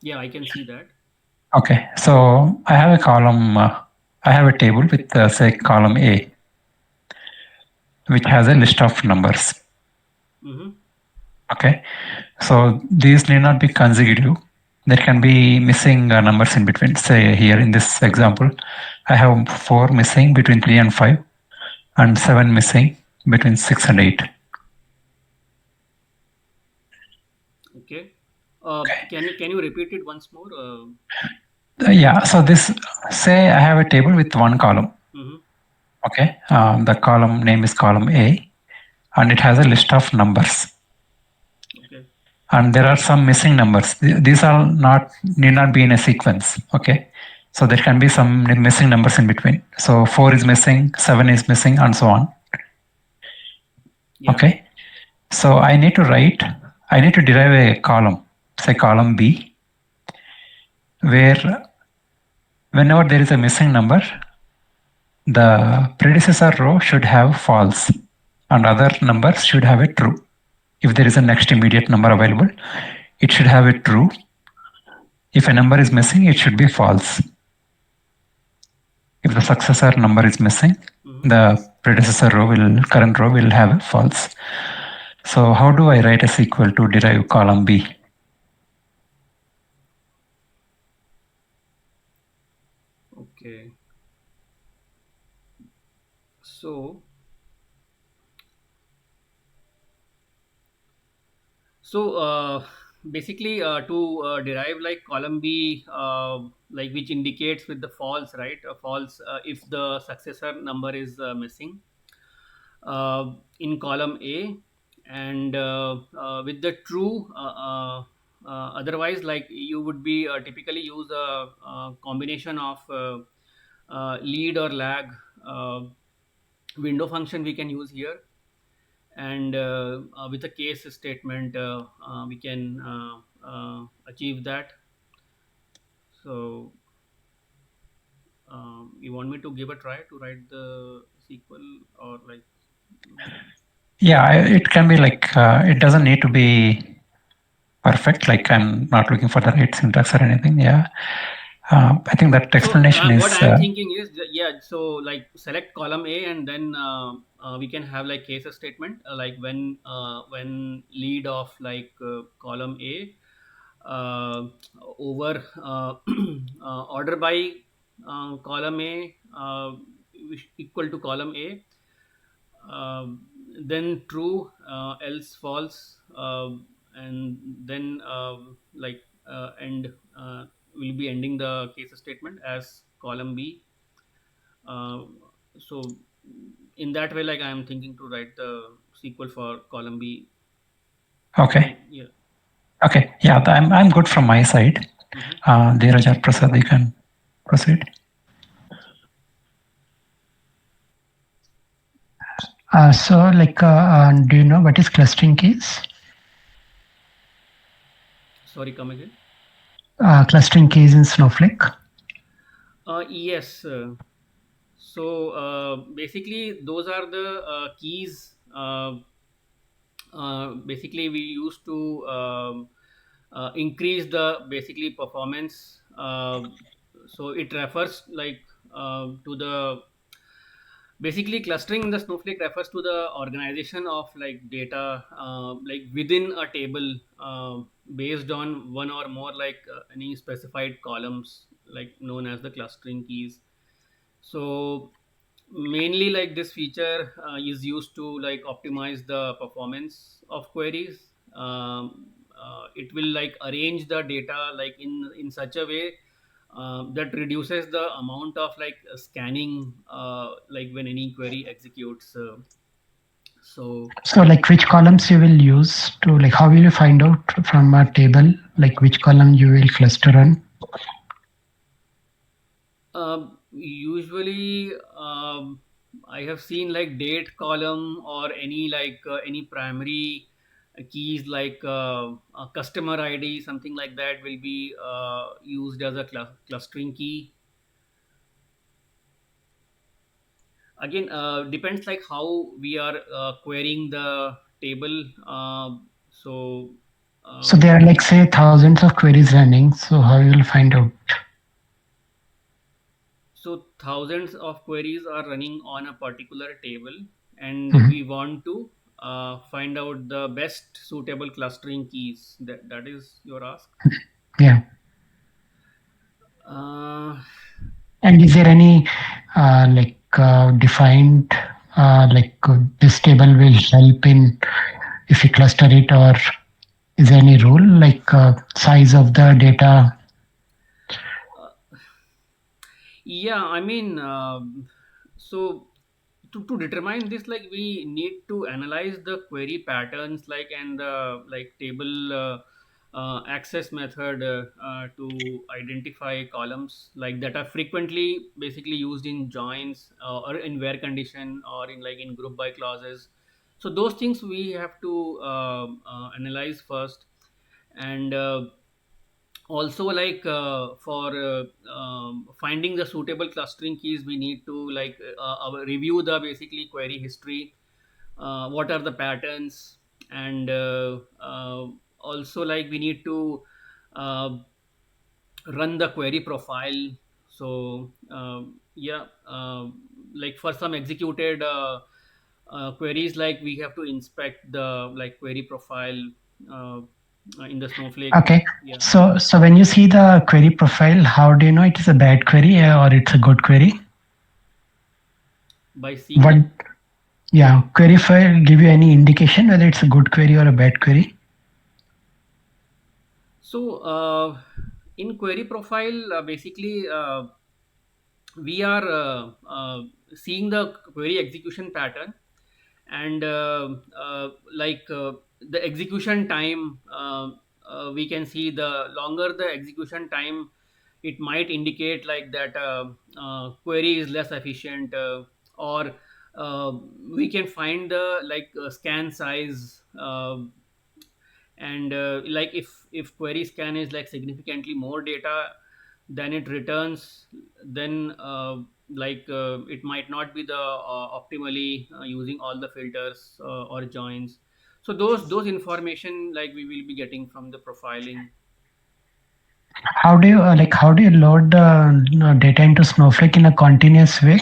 Yeah, I can see that. Okay, so I have a column, I have a table with say column A, which has a list of numbers. Mm-hmm. Okay, so these need not be consecutive. There can be missing numbers in between. Say here in this example, I have 4 missing between 3 and 5 and 7 missing between 6 and 8. Okay. Can you repeat it once more? Yeah, so this, say I have a table with one column. Mm-hmm. Okay, the column name is column A and it has a list of numbers. Okay. And there are some missing numbers. These are need not be in a sequence. Okay, so there can be some missing numbers in between. So 4 is missing, 7 is missing, and so on. Yeah. Okay, so I need to derive a column, say column B, where whenever there is a missing number, the predecessor row should have false and other numbers should have a true. If there is a next immediate number available, it should have a true. If a number is missing, it should be false. If the successor number is missing, Mm-hmm. the current row will have a false. So how do I write a SQL to derive column B? Okay. So basically, to derive like column B, like which indicates with the false, right? False if the successor number is missing in column A, and with the true. Otherwise, like you would be typically use a combination of lead or lag window function we can use here, and with a case statement we can achieve that. So you want me to give a try to write the SQL, or like Yeah, it can be like, it doesn't need to be perfect. Like I'm not looking for the right syntax or anything. Yeah. I think that so explanation what is, I'm thinking is yeah, so like select column A, and then we can have like case statement like when lead of like column A uh, over order by column A equal to column A, then true, else false, and then like end will be ending the case statement as column B. Uh, so in that way, like I am thinking to write the SQL for column B. okay. Yeah. Okay. Yeah, I'm good from my side. Mhm. Dheeraj or Prasad, you can proceed. Do you know what is clustering keys? Sorry, come again. Clustering keys in Snowflake. Yes. So basically, those are the keys. Basically, we used to increase the basically performance. So it refers like to the basically clustering in the Snowflake refers to the organization of like data like within a table based on one or more like any specified columns, like known as the clustering keys. So mainly like this feature is used to like optimize the performance of queries. It will like arrange the data like in such a way that reduces the amount of like scanning like when any query executes. So So like which columns you will use to like how will you find out from a table like which column you will cluster on? Usually, I have seen like date column or any like any primary keys like a customer ID, something like that, will be used as a clustering key. Again, depends like how we are querying the table. So So there are like say thousands of queries running. So how you will find out? so thousands of queries are running on a particular table, and Mhm. we want to find out the best suitable clustering keys. That is your ask. Yeah. uh, And is there any defined this table will help in if you cluster it, or is there any rule like size of the data? uh, yeah, I mean, so to determine this, like we need to analyze the query patterns, like, and the like table access method to identify columns like that are frequently basically used in joins or in where condition or in like in group by clauses. So those things we have to analyze first. And also, like for finding the suitable clustering keys, we need to like review the basically query history, what are the patterns, and also like we need to uh, run the query profile. So yeah, like for some executed queries, like we have to inspect the like query profile uh, in the Snowflake. Okay. Yeah, So when you see the query profile, how do you know it is a bad query or it's a good query? by seeing What? the. Yeah, query file give you any indication whether it's a good query or a bad query? So in query profile, basically we are seeing the query execution pattern, and like the execution time. We can see the longer the execution time, it might indicate like that query is less efficient, or uh, we can find the like scan size. And like if query scan is like significantly more data than it returns, then it might not be the optimally using all the filters or joins. So those information like we will be getting from the profiling. How do you load the data into Snowflake in a continuous way?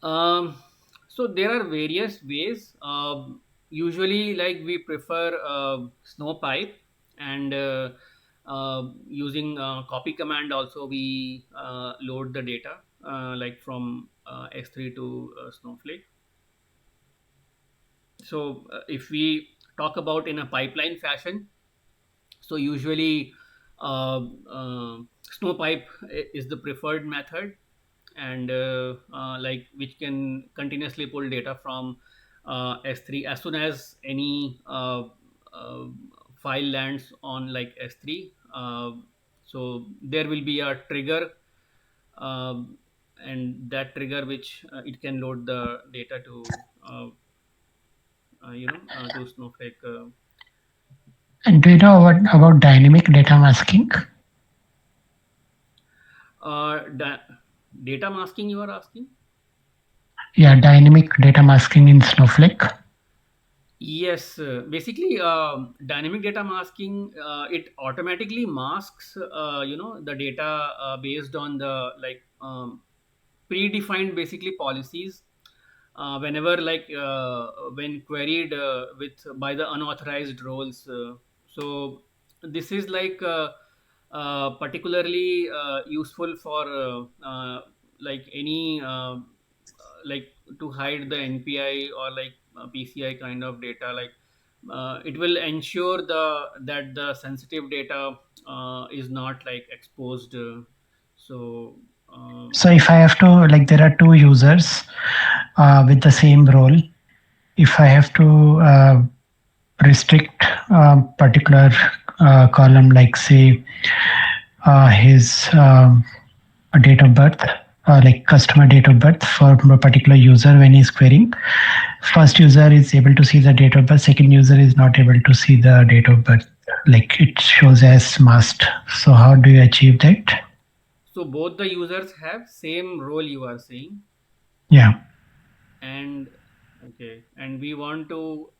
Um, so there are various ways. Usually, like we prefer Snowpipe, and using copy command. Also, we load the data like from S3 to Snowflake. So if we talk about in a pipeline fashion, so usually Snowpipe is the preferred method, and like which can continuously pull data from S3 as soon as any uh, file lands on like S3. So there will be a trigger, um, and that trigger which it can load the data to to Snowflake. And do you know what about dynamic data masking? Uh, da- Data masking, you are asking? Yeah, dynamic data masking in Snowflake. Yes, basically, dynamic data masking, it automatically masks, the data based on the like predefined basically policies. Whenever like when queried with by the unauthorized roles. So this is like particularly useful for like any like to hide the NPI or like PCI kind of data. Like it will ensure that the sensitive data is not like exposed. So So if I have to there are two users with the same role. If I have to restrict a particular column, like say his date of birth, like customer date of birth for a particular user when he's querying. First user is able to see the date of birth, second user is not able to see the date of birth. Like it shows as masked. So how do you achieve that? So both the users have same role, you are saying. Yeah. And okay, and we want to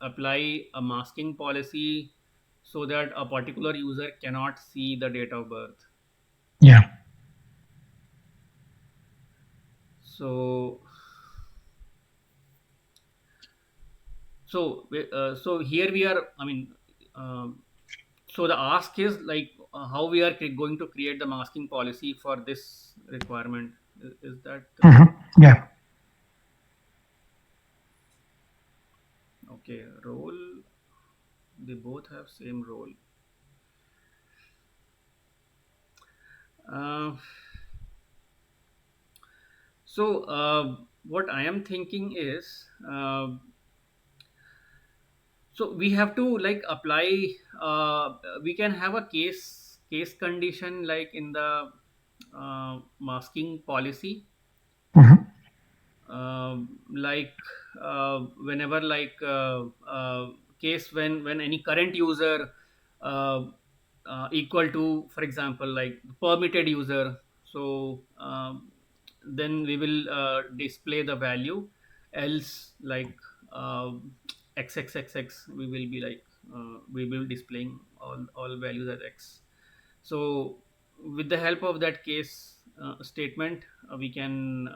apply a masking policy so that a particular user cannot see the date of birth. Yeah. So so here we are, I mean, so the ask is like how we are going to create the masking policy for this requirement. Is that Yeah. okay? Role, they both have same role. uh, so what I am thinking is, so we have to like apply, we can have a case condition like in the masking policy, Mhm. like whenever like case when any current user uh, equal to, for example, like permitted user, so then we will display the value, else like uh, xxxx, we will be like we will displaying all values as x. So with the help of that case statement, we can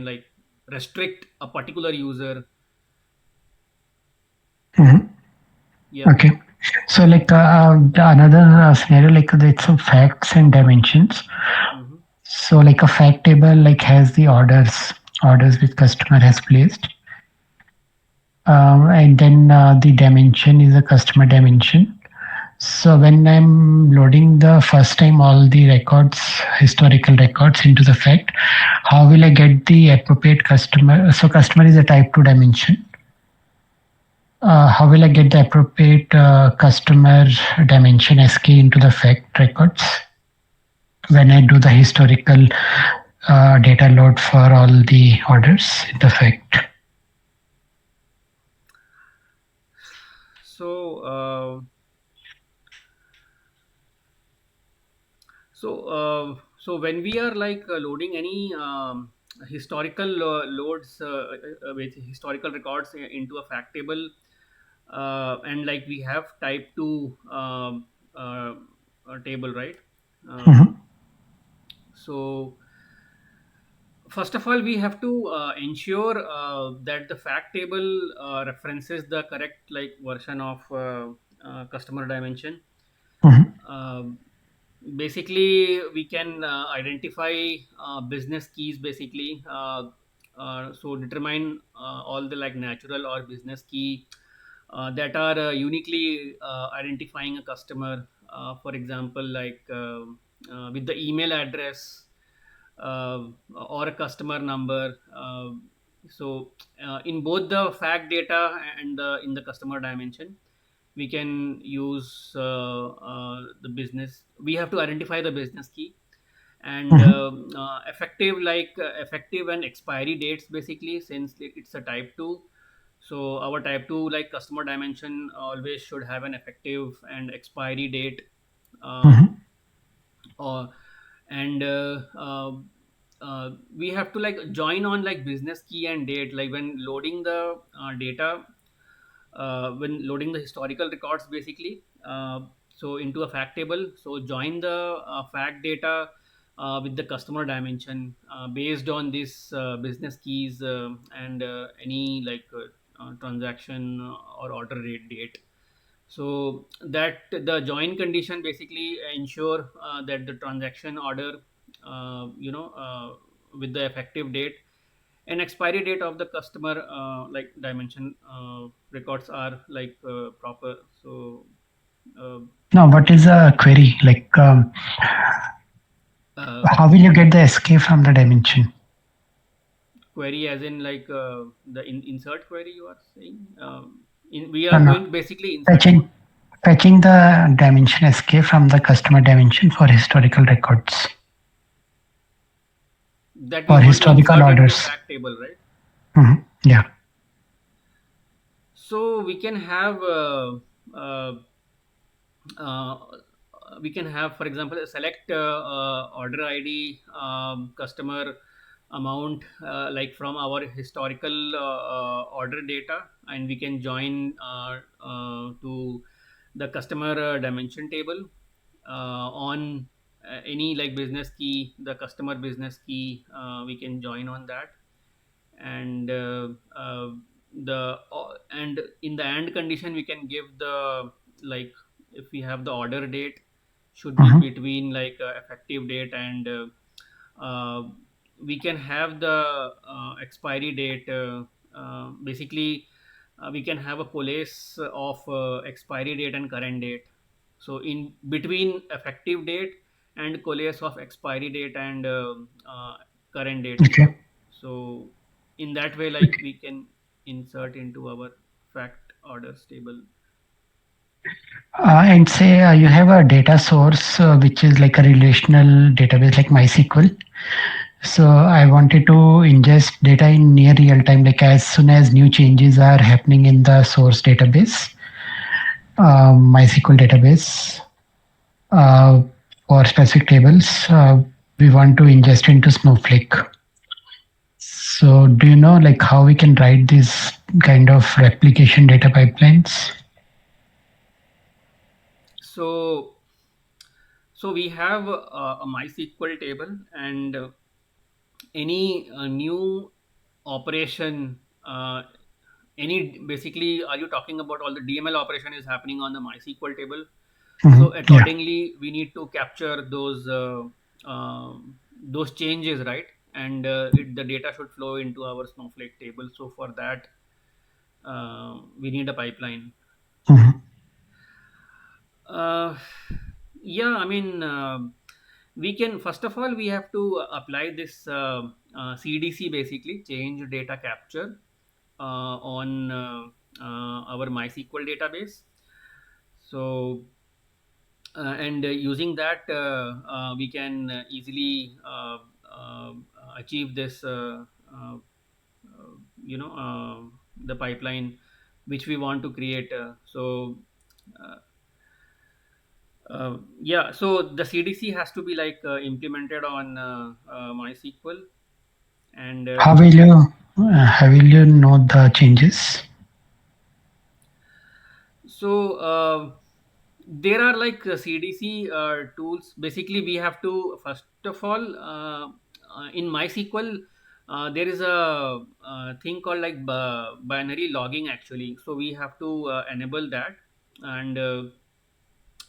like restrict a particular user. Mhm. Yeah. Okay. So like another scenario, like it's some facts and dimensions. Mm-hmm. So like a fact table like has the orders which customer has placed. And then the dimension is a customer dimension. So when I'm loading the first time all the records, historical records into the fact, how will I get the appropriate customer? So customer is a type 2 dimension. How will I get the appropriate customer dimension SK into the fact records when I do the historical data load for all the orders in the fact? So so when we are like loading any historical loads with historical records into a fact table, and like we have type 2 table, right? Mhm. So first of all, we have to ensure that the fact table references the correct like version of customer dimension. Mhm. Um Basically, we can identify business keys basically, so determine all the like natural or business key that are uniquely identifying a customer, for example, like with the email address or a customer number. So in both the fact data and in the customer dimension, we can use the business, we have to identify the business key, and Mhm. effective and expiry dates basically, since it's a type 2. So our type 2 like customer dimension always should have an effective and expiry date. um, Mhm. or and we have to like join on like business key and date, like when loading the data, when loading the historical records basically, so into a fact table, so join the fact data with the customer dimension based on this business keys, and any like transaction or order rate date. So that the join condition basically ensure that the transaction order, with the effective date and expiry date of the customer like dimension records are like proper. So uh, Now, what is a query? Like, uh, how will you get the SK from the dimension? query as in like the insert query, you are saying, we No, are no. going basically inserting. Fetching. Fetching the dimension SK from the customer dimension for historical records. That we For want to historical insert into orders. fact table, right? Yeah. So we can have uh, uh, for example, select order ID, customer amount, like from our historical order data, and we can join to the customer dimension table on any like business key, the customer business key, we can join on that. And and in the AND condition we can give the, like, if we have the order date should be between like effective date, and uh, we can have the expiry date, basically we can have a coalesce of expiry date and current date. So in between effective date and coalesce of expiry date and current date. Okay. So in that way, like, we can insert into our fact orders table. And say you have a data source which is like a relational database like MySQL. So I wanted to ingest data in near real time, like as soon as new changes are happening in the source database, MySQL database, uh, for specific tables, we want to ingest into Snowflake. So do you know like how we can write this kind of replication data pipelines? So we have a MySQL table, and any new operation, any basically, are you talking about all the DML operation is happening on the MySQL table? So Yeah. accordingly we need to capture those changes, right? And the data should flow into our Snowflake table. So for that we need a pipeline. uh, yeah, I mean, we can, first of all we have to apply this CDC, basically change data capture, on our MySQL database. So and using that we can easily achieve this the pipeline which we want to create. Uh, yeah, so the CDC has to be like implemented on MySQL. And How will you know the changes? so there are like CDC tools. Basically, we have to, first of all, in MySQL, there is a thing called like binary logging, actually. So we have to enable that, and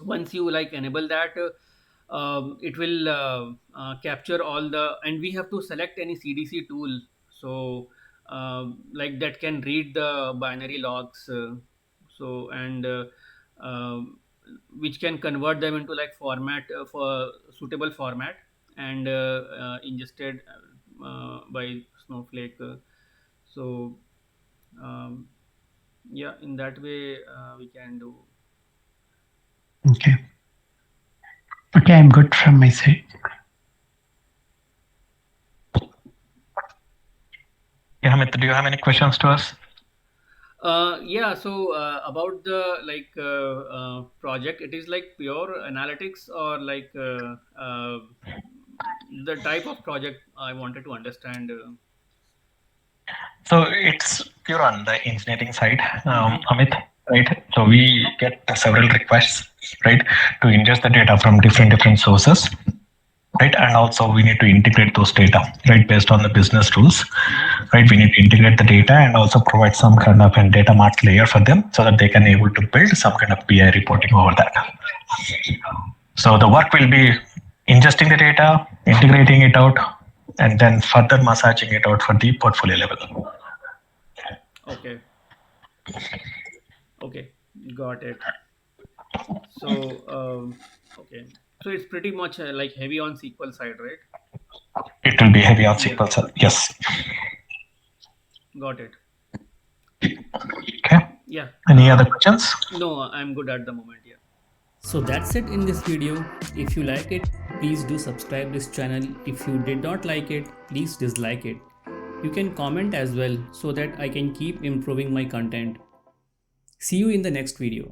once you like enable that, it will capture all the, and we have to select any CDC tool. So like that can read the binary logs, so and um, which can convert them into like format, for suitable format, and ingested by Snowflake. So um, yeah, in that way we can do. Okay. Okay, I'm good from my side. Yeah, Amit, do you have any questions to us? Yeah, so about the like project, it is like pure analytics, or like the type of project I wanted to understand. So it's pure on the engineering side, Amit, right? So we get several requests, right, to ingest the data from different sources, right? And also we need to integrate those data, right, based on the business rules, right? We need to integrate the data and also provide some kind of a data mart layer for them so that they can able to build some kind of BI reporting over that. So the work will be ingesting the data, integrating it out, and then further massaging it out for the portfolio level. Okay. Okay, got it. So okay, so it's pretty much like heavy on SQL side, right? It will be heavy on Yeah. SQL. Yes. Got it. Okay. Yeah. Any other questions? No, I'm good at the moment. Yeah. So that's it in this video. If you like it, please do subscribe this channel. If you did not like it, please dislike it. You can comment as well so that I can keep improving my content. See you in the next video.